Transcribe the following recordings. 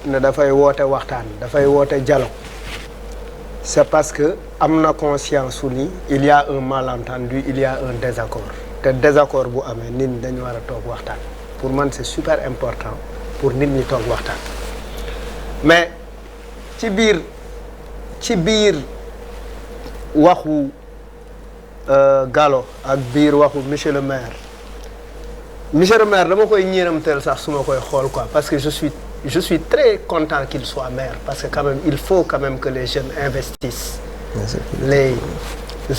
ne dafay woote waxtaan dafay woote dialogue c'est parce que am na conscience ni il y a un malentendu il y a un désaccord te désaccord bu amee nit ñi dañu war a toog waxtaan pour man c'est super important pour nit ñi toog waxtaan mais ci biir waxu Gallo ak biir waxu monsieur le maire dama koy ñiiramteel sax su ma koy xool quoi parce que je suis très content qu'il soit maire parce que quand même il faut quand même que les jeunes investissent les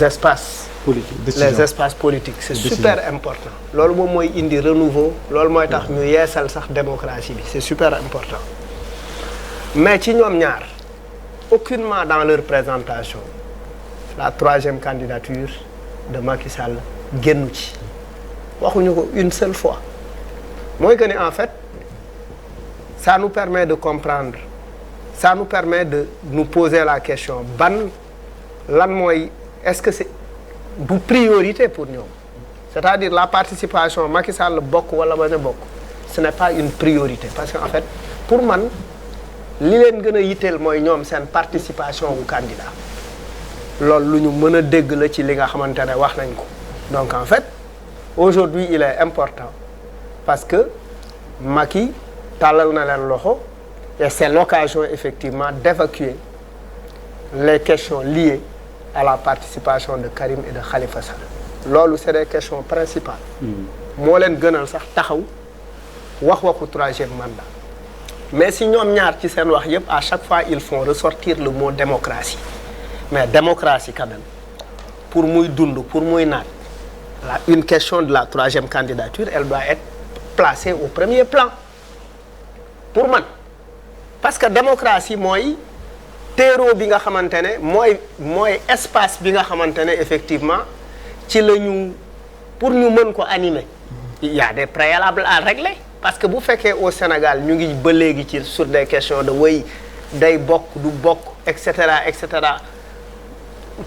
espaces politiques c'est super important loolu moom mooy indi renouveau loolu mooy tax ñu yeesal sax démocratie bi c'est super important mais ci ñoom ñaar aucunement dans leur présentation la troisième candidature de Macky Sall génnu ci waxuñu ko une seule fois mooy que ni en fait ça nous permet de comprendre ça nous permet de nous poser la question lan mooy est-ce que c'est du priorité pour ñoom c'est-à-dire la participation Macky Sall bokk wala bañ a bokk ce n'est pas une priorité parce que en fait pour man li leen gën a yitteel mooy ñoom seen participation wu candidat loolu lu ñu mën a dégg la ci li nga xamante ne wax nañ ko donc en fait aujourd'hui il est important parce que Macky tàllal na leen loxo et c'est l'occasion effectivement d'évacuer les questions liées à la participation de Karim et de Khalifa Sall loolu c'est des questions principales moo leen gënal sax taxaw waxu troisième mandat mais si ñoom ñaar ci seen wax yëpp à chaque fois ils font ressortir le mot démocratie mais démocratie quand même pour muy dund pour muy naat une question de la troisième candidature elle doit être placée au premier plan pour man parce que démocratie mooy terreau bi nga xamante ne mooy espace bi nga xamante ne effectivement ci la ñu pour ñu mën ko animer il y a des préalables à régler parce que bu fekkee au Sénégal ñu ngi ba léegi ci sur des questions de way day bokk du bokk et cetera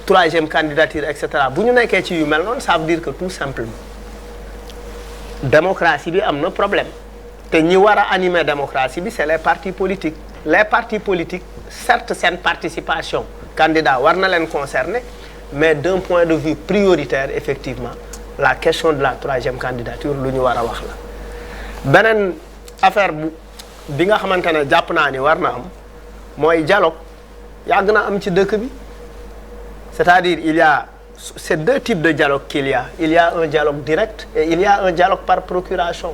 troisième candidature et cetera bu ñu nekkee ci yu mel noonu ça veut dire que tout simplement démocratie bi am na problème te ñi war a animer démocratie bi c'est les partis politiques certes seen participation candidat war na leen concerner mais d'un point de vue prioritaire effectivement la question de la troisième candidature lu ñu war a wax la beneen affaire bi nga xamante ne jàpp naa ni war na am mooy dialogue yàgg na am ci dëkk bi c'est-à-dire il y a c'est deux types de dialogue qu'il y a un dialogue direct et il y a un dialogue par procuration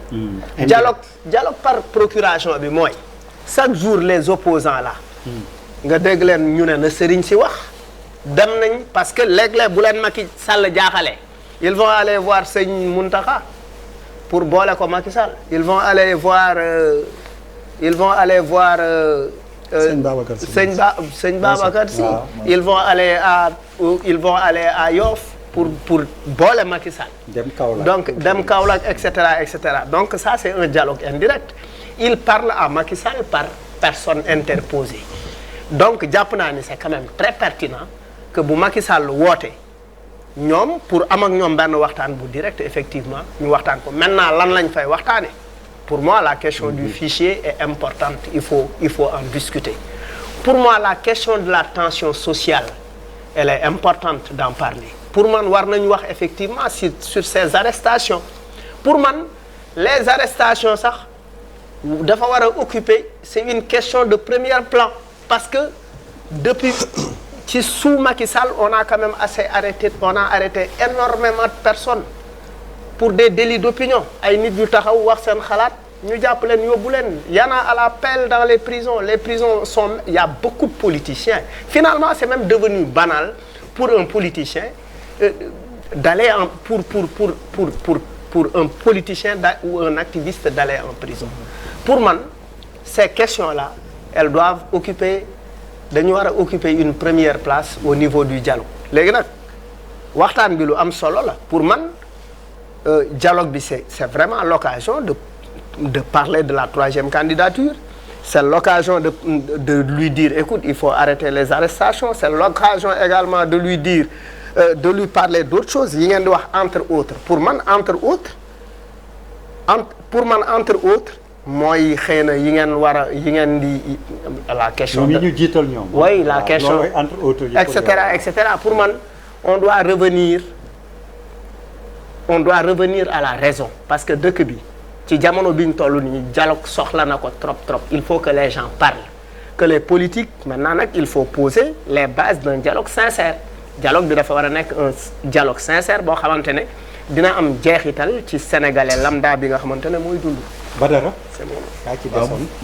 dialogue par procuration bi mooy chaque jour les opposants là nga dégg leen ñu ne na sëriñ si wax dem nañ parce que léeg-léeg bu leen Macky Sall jaaxale ils vont aller voir sëñ Mountakha pour boole ko Macky Sall ils vont aller voir sëñ Babacar Sy ils vont aller à Yoff pour boole Macky Sall donc dem Kaolack et cetera donc ça c'est un dialogue indirect il parle à Macky Sall par personne interposée donc jàpp naa ni c'est quand même très pertinent que bu Macky Sall woote ñoom pour am ak ñoom benn waxtaan bu direct effectivement ñu waxtaan ko maintenant lan lañ fay waxtaane pour moi la question du fichier est importante il faut en discuter pour moi la question de la tension sociale elle est importante d'en parler pour man war nañu wax effectivement sur ces arrestations pour man les arrestations sax dafa war a occuper c'est une question de premier plan parce que depuis ci sous Macky Sall on a quand même arrêté énormément de personnes pour des délits d'opinion ay nit yu taxaw wax seen xalaat ñu jàpp leen yóbbu leen y en a à la pelle dans les prisons sont il y a beaucoup de politiciens finalement c'est même devenu banal pour un politicien d'aller pour un politicien ou un activiste d'aller en prison pour man ces questions-là elles doivent dañu war a occuper une première place au niveau du dialogue léegi nag waxtaan bi lu am solo la pour man dialogue bi c'est vraiment l'occasion de parler de la troisième candidature c'est l'occasion de lui dire écoute il faut arrêter les arrestations c'est l'occasion également de lui dire de lui parler d'autres choses yi ngeen di wax entre autres pour man entre autres mooy xëy na yi ngeen war a yi ngeen di la question. ñoom ñu jiital ñoom. oui la question entre autres et cetera pour man on doit revenir à la raison parce que dëkk bi ci jamono bi ñu toll nii dialogue soxla na ko trop il faut que les gens parlent que les politiques maintenant nag il faut poser les bases d'un dialogue sincère dialogue bi dafa war a nekk un dialogue sincère boo xamante ne dina am jeexital ci sénégalais lambda bi nga xamante ne mooy dund. Badara. c'est bon. yaa ci desoon.